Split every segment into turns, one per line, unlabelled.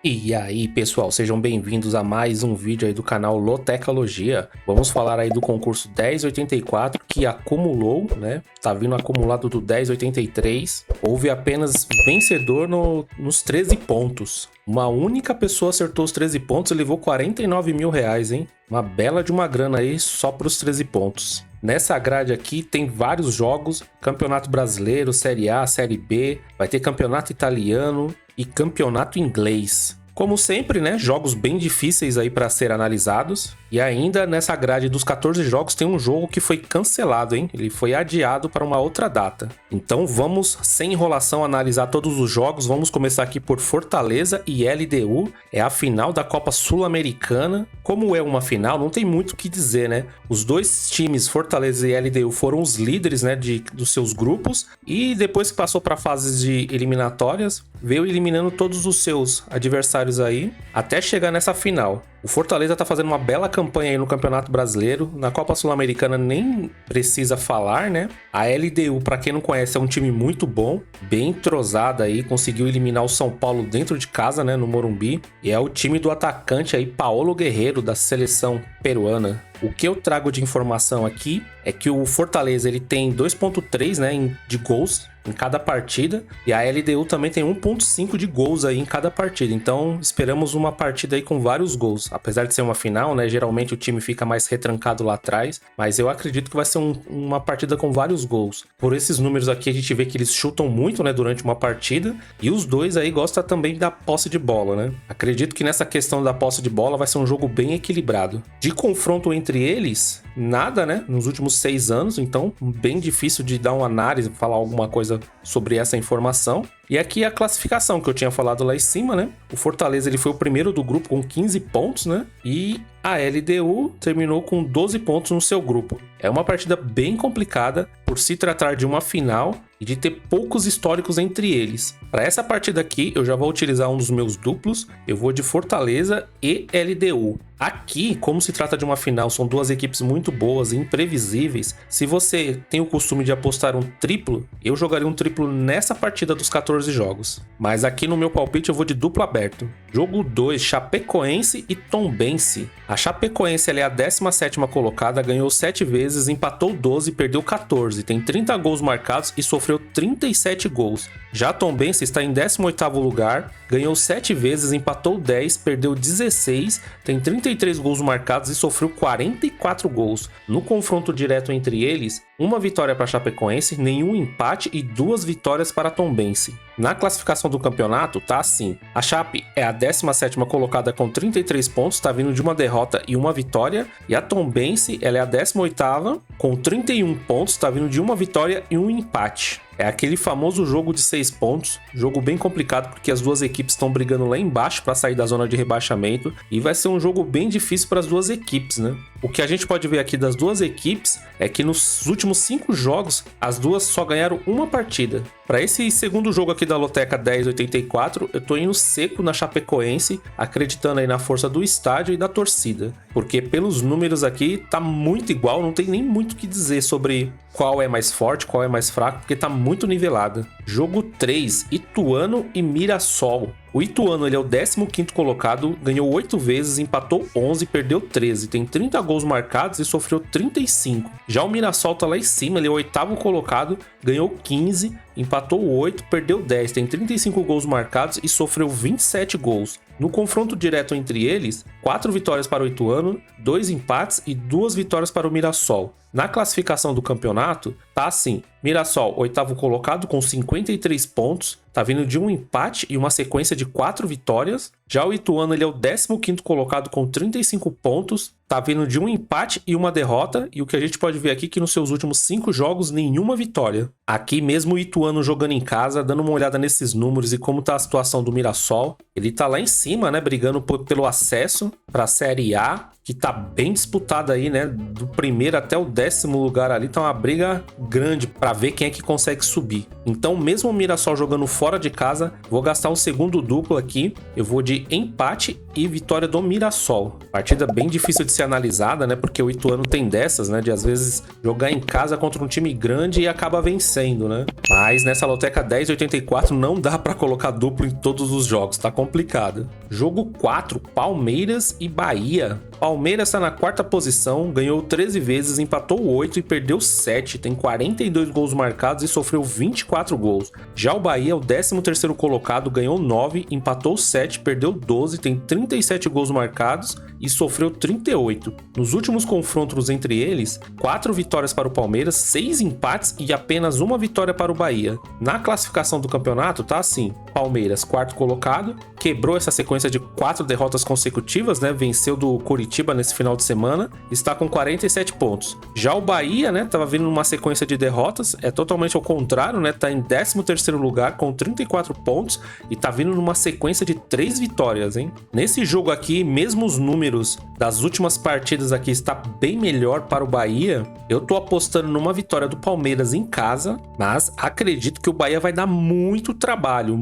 E aí, pessoal, sejam bem-vindos a mais um vídeo aí do canal Lotecalogia. Vamos falar aí do concurso 1084 que acumulou, né? Tá vindo acumulado do 1083. Houve apenas vencedor nos 13 pontos. Uma única pessoa acertou os 13 pontos e levou 49 mil reais, hein? Uma bela de uma grana aí só para os 13 pontos. Nessa grade aqui tem vários jogos, Campeonato Brasileiro, Série A, Série B, vai ter Campeonato Italiano e Campeonato Inglês. Como sempre, né, jogos bem difíceis aí para ser analisados. E ainda nessa grade dos 14 jogos tem um jogo que foi cancelado, hein? Ele foi adiado para uma outra data. Então vamos, sem enrolação, analisar todos os jogos. Vamos começar aqui por Fortaleza e LDU. É a final da Copa Sul-Americana. Como é uma final, não tem muito o que dizer, né? Os dois times, Fortaleza e LDU, foram os líderes, né, dos seus grupos. E depois que passou para fases de eliminatórias, veio eliminando todos os seus adversários aí, até chegar nessa final. O Fortaleza tá fazendo uma bela campanha aí no Campeonato Brasileiro. Na Copa Sul-Americana nem precisa falar, né? A LDU, pra quem não conhece, é um time muito bom, bem entrosado aí, conseguiu eliminar o São Paulo dentro de casa, né, no Morumbi. E é o time do atacante aí, Paolo Guerreiro, da seleção peruana. O que eu trago de informação aqui é que o Fortaleza ele tem 2.3, né, de gols em cada partida, e a LDU também tem 1.5 de gols aí em cada partida. Então, esperamos uma partida aí com vários gols. Apesar de ser uma final, né, geralmente o time fica mais retrancado lá atrás, mas eu acredito que vai ser uma partida com vários gols. Por esses números aqui, a gente vê que eles chutam muito, né, durante uma partida, e os dois aí gostam também da posse de bola, né? Acredito que nessa questão da posse de bola vai ser um jogo bem equilibrado. De confronto entre eles, nada, né, nos últimos 6 anos, então bem difícil de dar uma análise, falar alguma coisa sobre essa informação. E aqui a classificação que eu tinha falado lá em cima, né? O Fortaleza ele foi o primeiro do grupo com 15 pontos, né? E a LDU terminou com 12 pontos no seu grupo. É uma partida bem complicada por se tratar de uma final e de ter poucos históricos entre eles. Para essa partida aqui, eu já vou utilizar um dos meus duplos. Eu vou de Fortaleza e LDU. Aqui, como se trata de uma final, são duas equipes muito boas e imprevisíveis. Se você tem o costume de apostar um triplo, eu jogaria um triplo nessa partida dos 14 jogos. Mas aqui no meu palpite eu vou de duplo aberto. Jogo 2, Chapecoense e Tombense. A Chapecoense ela é a 17ª colocada, ganhou 7 vezes, empatou 12 e perdeu 14. Tem 30 gols marcados e sofreu 37 gols. Já a Tombense está em 18º lugar, ganhou 7 vezes, empatou 10, perdeu 16, tem 33 gols marcados e sofreu 44 gols. No confronto direto entre eles, uma vitória para a Chapecoense, nenhum empate e 2 vitórias para a Tombense. Na classificação do campeonato, tá assim. A Chape é a 17ª colocada com 33 pontos, tá vindo de uma derrota e uma vitória. E a Tombense, ela é a 18ª com 31 pontos, tá vindo de uma vitória e um empate. É aquele famoso jogo de 6 pontos, jogo bem complicado porque as duas equipes estão brigando lá embaixo para sair da zona de rebaixamento e vai ser um jogo bem difícil para as duas equipes, né? O que a gente pode ver aqui das duas equipes é que nos últimos 5 jogos as duas só ganharam uma partida. Para esse segundo jogo aqui da Loteca 1084, eu tô indo seco na Chapecoense, acreditando aí na força do estádio e da torcida, porque pelos números aqui tá muito igual, não tem nem muito o que dizer sobre qual é mais forte, qual é mais fraco, porque tá muito nivelada. Jogo 3, Ituano e Mirassol. O Ituano ele é o 15º colocado, ganhou 8 vezes, empatou 11, perdeu 13, tem 30 gols marcados e sofreu 35. Já o Mirassol tá lá em cima, ele é o 8º colocado, ganhou 15, empatou 8, perdeu 10, tem 35 gols marcados e sofreu 27 gols. No confronto direto entre eles, 4 vitórias para o Ituano, 2 empates e 2 vitórias para o Mirassol. Na classificação do campeonato, tá assim: Mirassol, 8º colocado com 53 pontos, tá vindo de um empate e uma sequência de 4 vitórias. Já o Ituano ele é o 15º colocado com 35 pontos, tá vindo de um empate e uma derrota, e o que a gente pode ver aqui é que nos seus últimos 5 jogos, nenhuma vitória. Aqui mesmo o Ituano jogando em casa, dando uma olhada nesses números e como tá a situação do Mirassol, ele tá lá em cima, né, brigando pelo acesso para a Série A, que tá bem disputada aí, né? Do primeiro até o 10º lugar ali, tá uma briga grande para ver quem é que consegue subir. Então, mesmo o Mirassol jogando fora de casa, vou gastar um segundo duplo aqui. Eu vou de empate e vitória do Mirassol. Partida bem difícil de ser analisada, né? Porque o Ituano tem dessas, né? De às vezes jogar em casa contra um time grande e acaba vencendo, né? Mas nessa loteca 10,84 não dá para colocar duplo em todos os jogos, tá complicado. Jogo 4, Palmeiras e Bahia. Palmeiras está na 4ª posição, ganhou 13 vezes, empatou 8 e perdeu 7. Tem 42 gols marcados e sofreu 24 gols. Já o Bahia é o 13º colocado, ganhou 9, empatou 7, perdeu 12, tem 37 gols marcados e sofreu 38. Nos últimos confrontos entre eles, 4 vitórias para o Palmeiras, 6 empates e apenas uma vitória para o Bahia. Na classificação do campeonato tá assim: Palmeiras, 4º colocado, quebrou essa sequência de 4 derrotas consecutivas, né? Venceu do Coritiba nesse final de semana, está com 47 pontos. Já o Bahia, né, tava vindo numa sequência de derrotas, é totalmente ao contrário, né? Tá em 13º lugar com 34 pontos e tá vindo numa sequência de 3 vitórias, hein? Nesse jogo aqui, mesmo os números das últimas partidas aqui está bem melhor para o Bahia, eu tô apostando numa vitória do Palmeiras em casa, mas acredito que o Bahia vai dar muito trabalho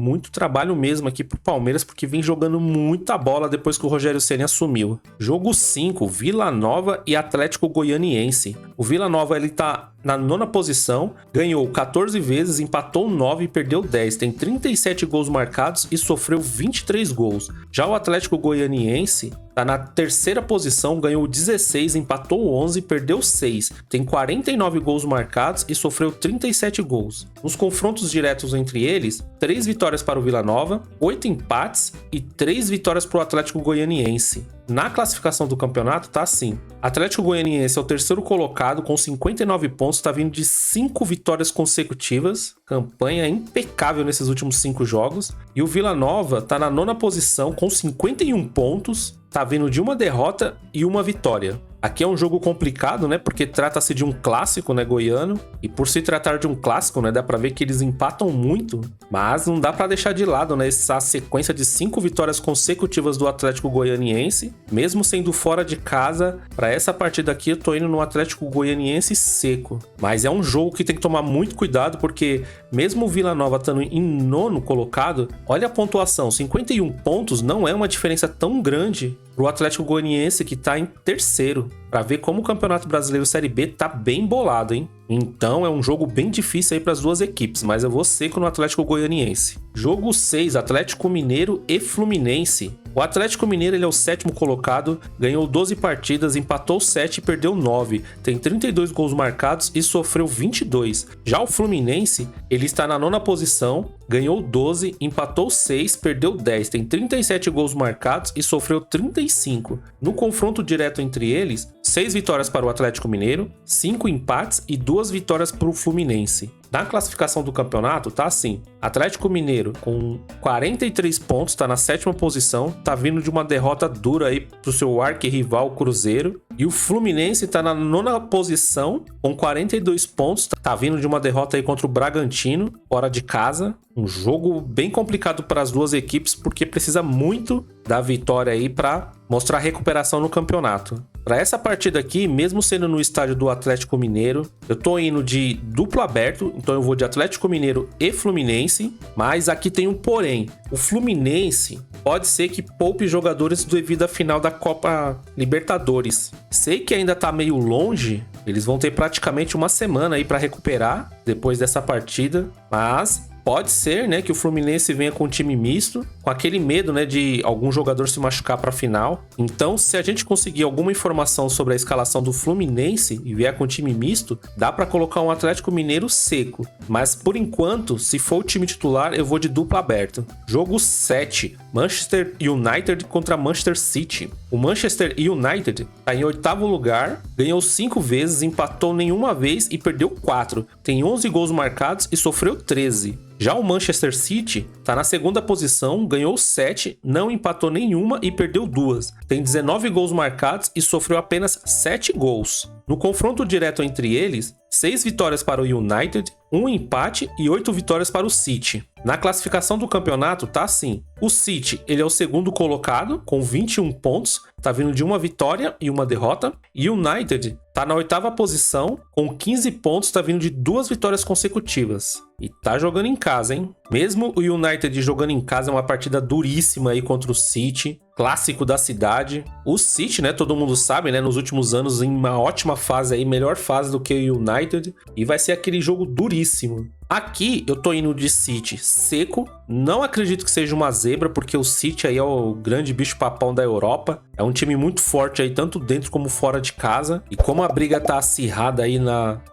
mesmo aqui pro Palmeiras, porque vem jogando muita bola depois que o Rogério Ceni assumiu. Jogo 5, Vila Nova e Atlético Goianiense. O Vila Nova ele tá na 9ª posição, ganhou 14 vezes, empatou 9 e perdeu 10. Tem 37 gols marcados e sofreu 23 gols. Já o Atlético Goianiense tá na 3ª posição, ganhou 16, empatou 11 e perdeu 6. Tem 49 gols marcados e sofreu 37 gols. Nos confrontos diretos entre eles, 3 vitórias para o Vila Nova, 8 empates e 3 vitórias para o Atlético Goianiense. Na classificação do campeonato tá assim: Atlético Goianiense é o 3º colocado com 59 pontos, tá vindo de 5 vitórias consecutivas, campanha impecável nesses últimos 5 jogos. E o Vila Nova tá na 9ª posição com 51 pontos, tá vindo de uma derrota e uma vitória. Aqui é um jogo complicado, né? Porque trata-se de um clássico, né, goiano. E por se tratar de um clássico, né, dá pra ver que eles empatam muito. Mas não dá pra deixar de lado, né, essa sequência de 5 vitórias consecutivas do Atlético Goianiense. Mesmo sendo fora de casa, pra essa partida aqui eu tô indo no Atlético Goianiense seco. Mas é um jogo que tem que tomar muito cuidado, porque mesmo o Vila Nova estando em 9º colocado, olha a pontuação, 51 pontos não é uma diferença tão grande pro Atlético Goianiense, que tá em 3º. Pra ver como o Campeonato Brasileiro Série B tá bem bolado, hein? Então é um jogo bem difícil aí para as duas equipes, mas eu vou seco no Atlético Goianiense. Jogo 6, Atlético Mineiro e Fluminense. O Atlético Mineiro ele é o 7º colocado, ganhou 12 partidas, empatou 7 e perdeu 9. Tem 32 gols marcados e sofreu 22. Já o Fluminense, ele está na 9ª posição, ganhou 12, empatou 6, perdeu 10. Tem 37 gols marcados e sofreu 35. No confronto direto entre eles, 6 vitórias para o Atlético Mineiro, 5 empates e 2 vitórias para o Fluminense. Na classificação do campeonato tá assim: Atlético Mineiro com 43 pontos, tá na 7ª posição, tá vindo de uma derrota dura aí pro seu arquirrival Cruzeiro. E o Fluminense tá na 9ª posição com 42 pontos, tá vindo de uma derrota aí contra o Bragantino, fora de casa. Um jogo bem complicado para as duas equipes, porque precisa muito da vitória aí para mostrar recuperação no campeonato. Para essa partida aqui, mesmo sendo no estádio do Atlético Mineiro, eu tô indo de duplo aberto, então eu vou de Atlético Mineiro e Fluminense, mas aqui tem um porém. O Fluminense pode ser que poupe jogadores devido à final da Copa Libertadores. Sei que ainda tá meio longe, eles vão ter praticamente uma semana aí para recuperar depois dessa partida, mas pode ser, né, que o Fluminense venha com um time misto, com aquele medo, né, de algum jogador se machucar para a final. Então, se a gente conseguir alguma informação sobre a escalação do Fluminense e vier com um time misto, dá para colocar um Atlético Mineiro seco. Mas, por enquanto, se for o time titular, eu vou de dupla aberta. Jogo 7, Manchester United contra Manchester City. O Manchester United está em 8º lugar, ganhou 5 vezes, empatou nenhuma vez e perdeu 4. Tem 11 gols marcados e sofreu 13. Já o Manchester City está na 2ª posição, ganhou 7, não empatou nenhuma e perdeu 2. Tem 19 gols marcados e sofreu apenas 7 gols. No confronto direto entre eles, 6 vitórias para o United, 1 empate e 8 vitórias para o City. Na classificação do campeonato tá assim. O City, ele é o segundo colocado com 21 pontos, tá vindo de uma vitória e uma derrota. E o United tá na 8ª posição com 15 pontos, tá vindo de 2 vitórias consecutivas. E tá jogando em casa, hein? Mesmo o United jogando em casa, é uma partida duríssima aí contra o City, clássico da cidade. O City, né, todo mundo sabe, né, nos últimos anos em uma ótima fase aí, melhor fase do que o United, e vai ser aquele jogo duríssimo. Aqui eu tô indo de City seco, não acredito que seja uma zebra, porque o City aí é o grande bicho-papão da Europa, é um time muito forte aí, tanto dentro como fora de casa, e como a briga tá acirrada aí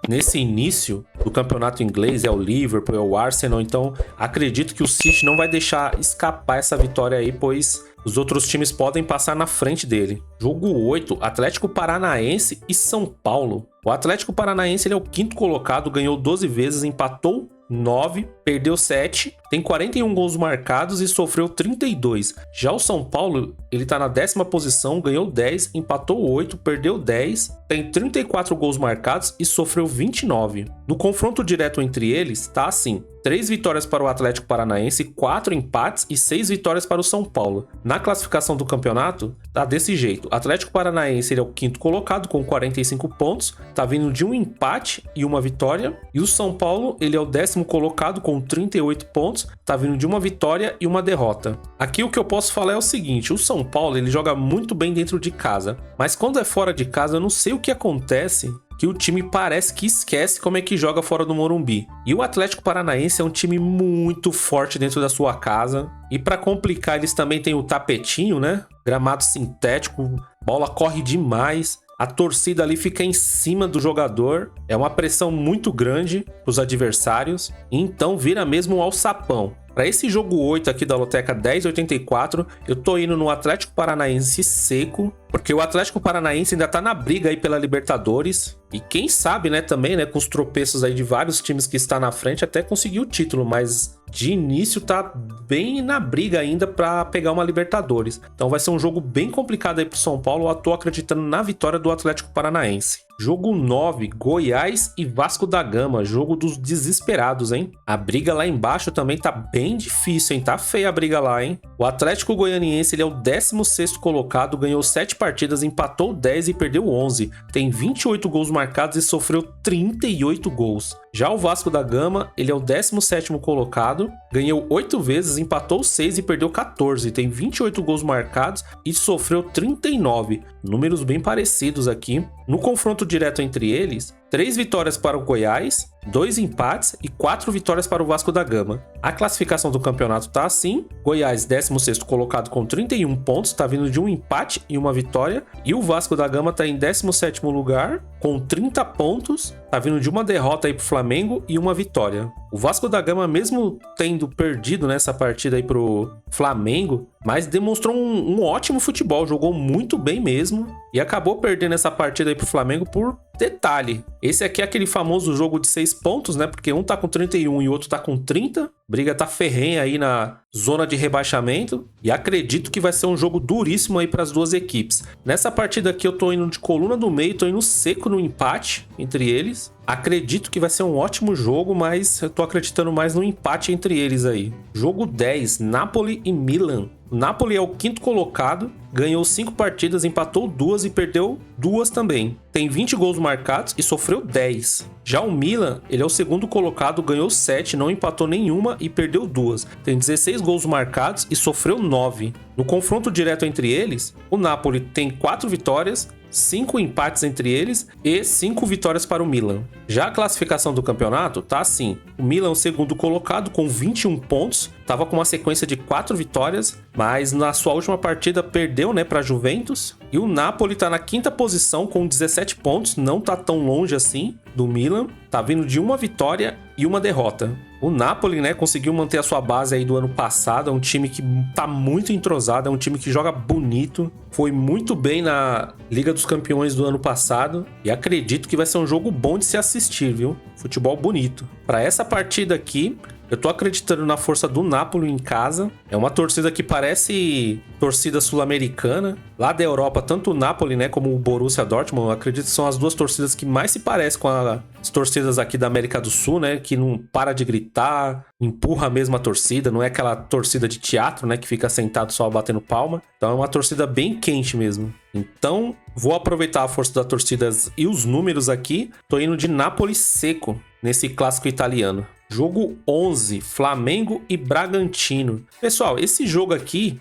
nesse início do campeonato inglês, é o Liverpool, é o Arsenal, então acredito que o City não vai deixar escapar essa vitória aí, pois os outros times podem passar na frente dele. Jogo 8, Atlético Paranaense e São Paulo. O Atlético Paranaense ele é o 5º colocado, ganhou 12 vezes, empatou 9, perdeu 7, tem 41 gols marcados e sofreu 32. Já o São Paulo, ele tá na 10ª posição, ganhou 10, empatou 8, perdeu 10, tem 34 gols marcados e sofreu 29. No confronto direto entre eles, tá assim: 3 vitórias para o Atlético Paranaense, 4 empates e 6 vitórias para o São Paulo. Na classificação do campeonato, tá desse jeito. O Atlético Paranaense ele é o 5º colocado com 45 pontos, tá vindo de um empate e uma vitória. E o São Paulo, ele é o 10º colocado com 38 pontos, tá vindo de uma vitória e uma derrota. Aqui o que eu posso falar é o seguinte: o São Paulo ele joga muito bem dentro de casa, mas quando é fora de casa eu não sei o que acontece, que o time parece que esquece como é que joga fora do Morumbi. E o Atlético Paranaense é um time muito forte dentro da sua casa. E para complicar, eles também têm o tapetinho, né? Gramado sintético, bola corre demais. A torcida ali fica em cima do jogador. É uma pressão muito grande para os adversários. E então vira mesmo um alçapão. Para esse jogo 8 aqui da Loteca 1084, eu tô indo no Atlético Paranaense seco, porque o Atlético Paranaense ainda tá na briga aí pela Libertadores. E quem sabe, né, também, né, com os tropeços aí de vários times que está na frente, até conseguir o título, mas de início tá bem na briga ainda para pegar uma Libertadores. Então vai ser um jogo bem complicado aí pro São Paulo. Eu tô acreditando na vitória do Atlético Paranaense. Jogo 9, Goiás e Vasco da Gama, jogo dos desesperados, hein? A briga lá embaixo também tá bem difícil, hein? Tá feia a briga lá, hein? O Atlético Goianiense, ele é o 16º colocado, ganhou 7 partidas, empatou 10 e perdeu 11. Tem 28 gols marcados e sofreu 38 gols. Já o Vasco da Gama, ele é o 17º colocado, ganhou 8 vezes, empatou 6 e perdeu 14. Tem 28 gols marcados e sofreu 39. Números bem parecidos aqui. No confronto direto entre eles, 3 vitórias para o Goiás, 2 empates e 4 vitórias para o Vasco da Gama. A classificação do campeonato tá assim: Goiás 16º colocado com 31 pontos, tá vindo de um empate e uma vitória, e o Vasco da Gama tá em 17º lugar com 30 pontos, tá vindo de uma derrota aí pro Flamengo e uma vitória. O Vasco da Gama, mesmo tendo perdido nessa partida aí pro Flamengo, mas demonstrou um ótimo futebol, jogou muito bem mesmo e acabou perdendo essa partida aí pro Flamengo por detalhe. Esse aqui é aquele famoso jogo de 6 pontos, né? Porque um tá com 31 e o outro tá com 30. Briga tá ferrenha aí na zona de rebaixamento e acredito que vai ser um jogo duríssimo aí para as duas equipes. Nessa partida aqui eu tô indo de coluna do meio, tô indo seco no empate entre eles. Acredito que vai ser um ótimo jogo, mas eu tô acreditando mais no empate entre eles aí. Jogo 10, Napoli e Milan. O Napoli é o 5º colocado, ganhou 5 partidas, empatou 2 e perdeu 2 também. Tem 20 gols marcados e sofreu 10. Já o Milan, ele é o 2º colocado, ganhou 7, não empatou nenhuma e perdeu 2. Tem 16 gols marcados e sofreu 9. No confronto direto entre eles, o Napoli tem 4 vitórias, 5 empates entre eles e 5 vitórias para o Milan. Já a classificação do campeonato tá assim: o Milan é o 2º colocado com 21 pontos, tava com uma sequência de 4 vitórias, mas na sua última partida perdeu, né, para Juventus. E o Napoli tá na 5ª posição com 17 pontos, não tá tão longe assim do Milan, tá vindo de uma vitória e uma derrota. O Napoli, né, conseguiu manter a sua base aí do ano passado, é um time que tá muito entrosado, é um time que joga bonito, foi muito bem na Liga dos Campeões do ano passado e acredito que vai ser um jogo bom de se assistir, viu? Futebol bonito. Para essa partida aqui, Eu tô acreditando na força do Napoli em casa. É uma torcida que parece torcida sul-americana. Lá da Europa, tanto o Napoli, né, como o Borussia Dortmund, eu acredito que são as duas torcidas que mais se parecem com as torcidas aqui da América do Sul, né, que não para de gritar, empurra a mesma torcida, não é aquela torcida de teatro, né, que fica sentado só batendo palma. Então é uma torcida bem quente mesmo. Então, vou aproveitar a força da torcida e os números aqui. Tô indo de Napoli seco nesse clássico italiano. Jogo 11, Flamengo e Bragantino. Pessoal, esse jogo aqui,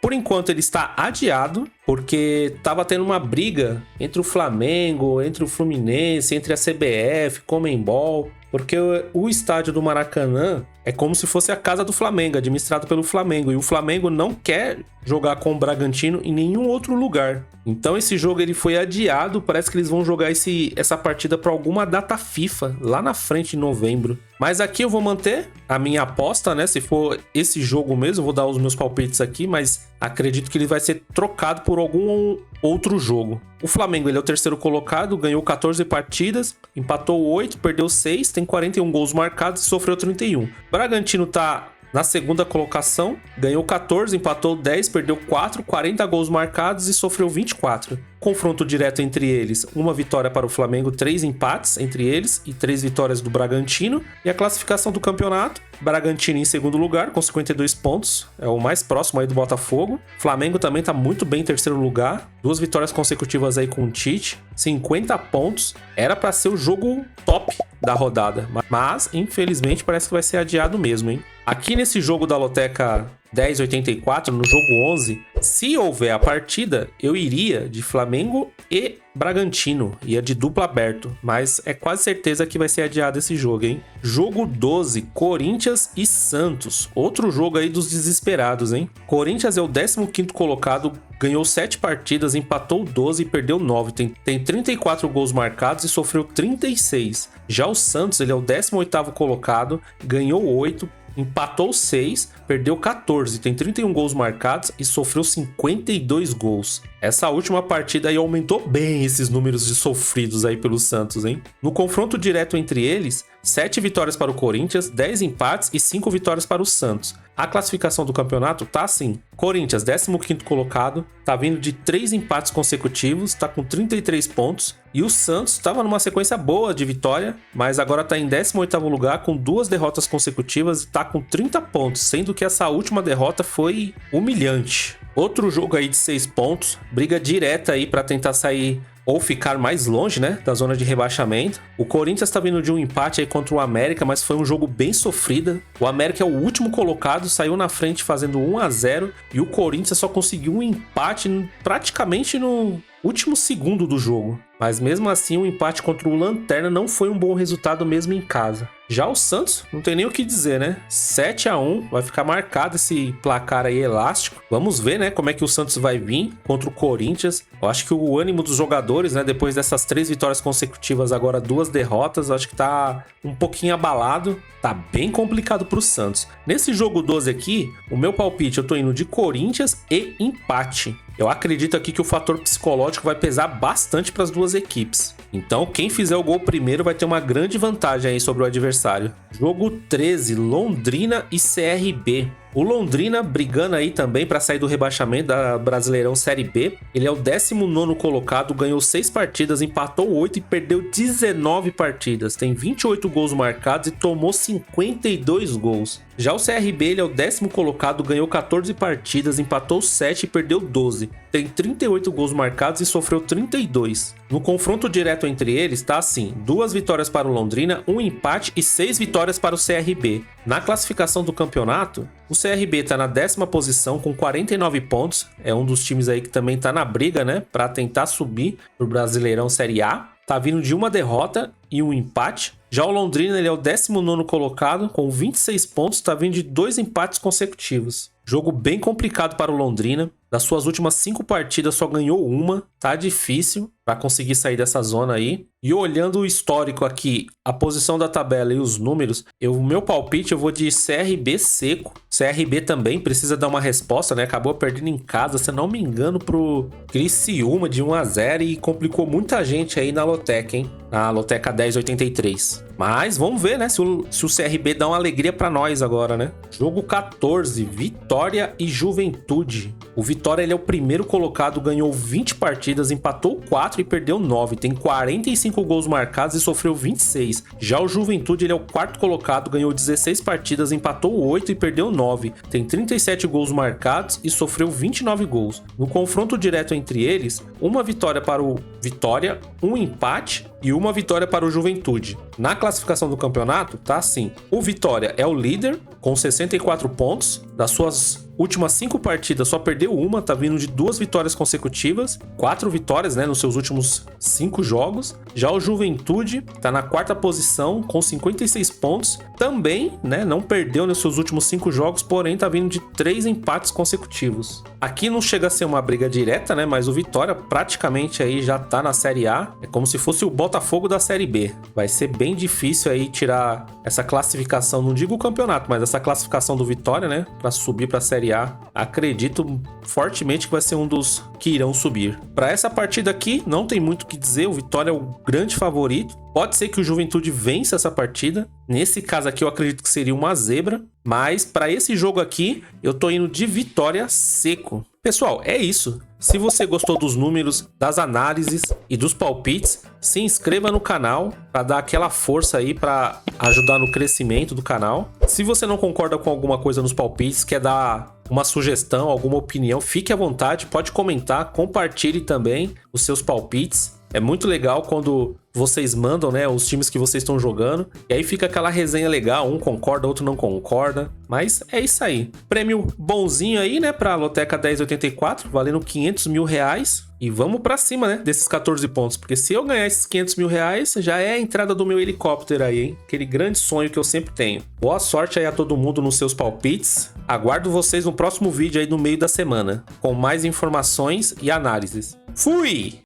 por enquanto ele está adiado, porque tava tendo uma briga entre o Flamengo, entre o Fluminense, entre a CBF, Conmebol, porque o estádio do Maracanã é como se fosse a casa do Flamengo, administrado pelo Flamengo, e o Flamengo não quer jogar com o Bragantino em nenhum outro lugar. Então esse jogo ele foi adiado, parece que eles vão jogar essa partida para alguma data FIFA, lá na frente em novembro. Mas aqui eu vou manter a minha aposta, né? Se for esse jogo mesmo, eu vou dar os meus palpites aqui, mas acredito que ele vai ser trocado por algum outro jogo. O Flamengo ele é o terceiro colocado, ganhou 14 partidas, empatou 8, perdeu 6, tem 41 gols marcados e sofreu 31. Bragantino tá na segunda colocação, ganhou 14, empatou 10, perdeu 4, 40 gols marcados e sofreu 24. Confronto direto entre eles, uma vitória para o Flamengo, 3 empates entre eles e 3 vitórias do Bragantino. E a classificação do campeonato, Bragantino em segundo lugar com 52 pontos, é o mais próximo aí do Botafogo. Flamengo também tá muito bem em terceiro lugar, 2 vitórias consecutivas aí com o Tite, 50 pontos. Era para ser o jogo top da rodada, mas infelizmente parece que vai ser adiado mesmo, hein? Aqui nesse jogo da Loteca 1084, no jogo 11, se houver a partida, eu iria de Flamengo e Bragantino, ia de duplo aberto, mas é quase certeza que vai ser adiado esse jogo, hein? Jogo 12, Corinthians e Santos, outro jogo aí dos desesperados, hein? Corinthians é o 15º colocado, ganhou 7 partidas, empatou 12 e perdeu 9, tem 34 gols marcados e sofreu 36. Já o Santos, ele é o 18º colocado, ganhou 8, empatou 6, perdeu 14, tem 31 gols marcados e sofreu 52 gols. Essa última partida aí aumentou bem esses números de sofridos aí pelo Santos, hein? No confronto direto entre eles, 7 vitórias para o Corinthians, 10 empates e 5 vitórias para o Santos. A classificação do campeonato tá assim: Corinthians, 15º colocado, tá vindo de 3 empates consecutivos, tá com 33 pontos. E o Santos estava numa sequência boa de vitória, mas agora tá em 18º lugar com 2 derrotas consecutivas e tá com 30 pontos, sendo que essa última derrota foi humilhante. Outro jogo aí de 6 pontos, briga direta aí para tentar sair ou ficar mais longe, né, da zona de rebaixamento. O Corinthians tá vindo de um empate aí contra o América, mas foi um jogo bem sofrido. O América é o último colocado, saiu na frente fazendo 1-0 e o Corinthians só conseguiu um empate praticamente no último segundo do jogo. Mas mesmo assim, o empate contra o Lanterna não foi um bom resultado mesmo em casa. Já o Santos, não tem nem o que dizer, né? 7-1, vai ficar marcado esse placar aí elástico. Vamos ver, né, como é que o Santos vai vir contra o Corinthians. Eu acho que o ânimo dos jogadores, né, depois dessas 3 vitórias consecutivas, agora 2 derrotas, eu acho que tá um pouquinho abalado. Tá bem complicado pro Santos. Nesse jogo 12 aqui, o meu palpite, eu tô indo de Corinthians e empate. Eu acredito aqui que o fator psicológico vai pesar bastante para as duas equipes. Então, quem fizer o gol primeiro vai ter uma grande vantagem aí sobre o adversário. Jogo 13, Londrina e CRB. O Londrina brigando aí também para sair do rebaixamento da Brasileirão Série B. Ele é o 19º colocado, ganhou 6 partidas, empatou 8 e perdeu 19 partidas. Tem 28 gols marcados e tomou 52 gols. Já o CRB, ele é o 10º colocado, ganhou 14 partidas, empatou 7 e perdeu 12. Tem 38 gols marcados e sofreu 32. No confronto direto entre eles, tá assim: 2 vitórias para o Londrina, 1 empate e 6 vitórias para o CRB. Na classificação do campeonato, o CRB tá na 10ª posição com 49 pontos. É um dos times aí que também tá na briga, né, para tentar subir pro Brasileirão Série A. Tá vindo de uma derrota e um empate. Já o Londrina, ele é o 19º colocado com 26 pontos, tá vindo de 2 empates consecutivos. Jogo bem complicado para o Londrina. Das suas últimas 5 partidas só ganhou uma. Tá difícil para conseguir sair dessa zona aí. E olhando o histórico aqui, a posição da tabela e os números, o meu palpite eu vou de CRB seco. CRB também precisa dar uma resposta, né? Acabou perdendo em casa, se não me engano, pro Criciúma de 1-0 e complicou muita gente aí na Lotec, hein? Na Loteca 1083. Mas vamos ver, né? Se o CRB dá uma alegria pra nós agora, né? Jogo 14, Vitória e Juventude. O Vitória ele é o primeiro colocado, ganhou 20 partidas, empatou 4 e perdeu 9. Tem 45 gols marcados e sofreu 26. Já o Juventude ele é o quarto colocado, ganhou 16 partidas, empatou 8 e perdeu 9. Tem 37 gols marcados e sofreu 29 gols. No confronto direto entre eles, uma vitória para o Vitória, um empate e uma vitória para o Juventude. Na classificação do campeonato, tá assim. O Vitória é o líder com 64 pontos. Das suas últimas 5 partidas só perdeu uma, tá vindo de 2 vitórias consecutivas, 4 vitórias, né, nos seus últimos 5 jogos. Já o Juventude tá na 4ª posição com 56 pontos, também, né, não perdeu nos seus últimos 5 jogos, porém tá vindo de 3 empates consecutivos. Aqui não chega a ser uma briga direta, né, mas o Vitória praticamente aí já tá na Série A, é como se fosse o Botafogo da Série B. Vai ser bem difícil aí tirar essa classificação, não digo o campeonato, mas essa classificação do Vitória, né, para subir para a Série A. Acredito fortemente que vai ser um dos que irão subir. Para essa partida aqui, não tem muito o que dizer, o Vitória é o grande favorito. Pode ser que o Juventude vença essa partida. Nesse caso aqui, eu acredito que seria uma zebra. Mas para esse jogo aqui, eu tô indo de Vitória seco. Pessoal, é isso. Se você gostou dos números, das análises e dos palpites, se inscreva no canal para dar aquela força aí para ajudar no crescimento do canal. Se você não concorda com alguma coisa nos palpites, quer dar uma sugestão, alguma opinião, fique à vontade, pode comentar, compartilhe também os seus palpites. É muito legal quando vocês mandam, né, os times que vocês estão jogando. E aí fica aquela resenha legal, um concorda, outro não concorda. Mas é isso aí. Prêmio bonzinho aí, né, pra Loteca 1084, valendo 500 mil reais. E vamos pra cima, né, desses 14 pontos. Porque se eu ganhar esses 500 mil reais, já é a entrada do meu helicóptero aí, hein. Aquele grande sonho que eu sempre tenho. Boa sorte aí a todo mundo nos seus palpites. Aguardo vocês no próximo vídeo aí no meio da semana, com mais informações e análises. Fui!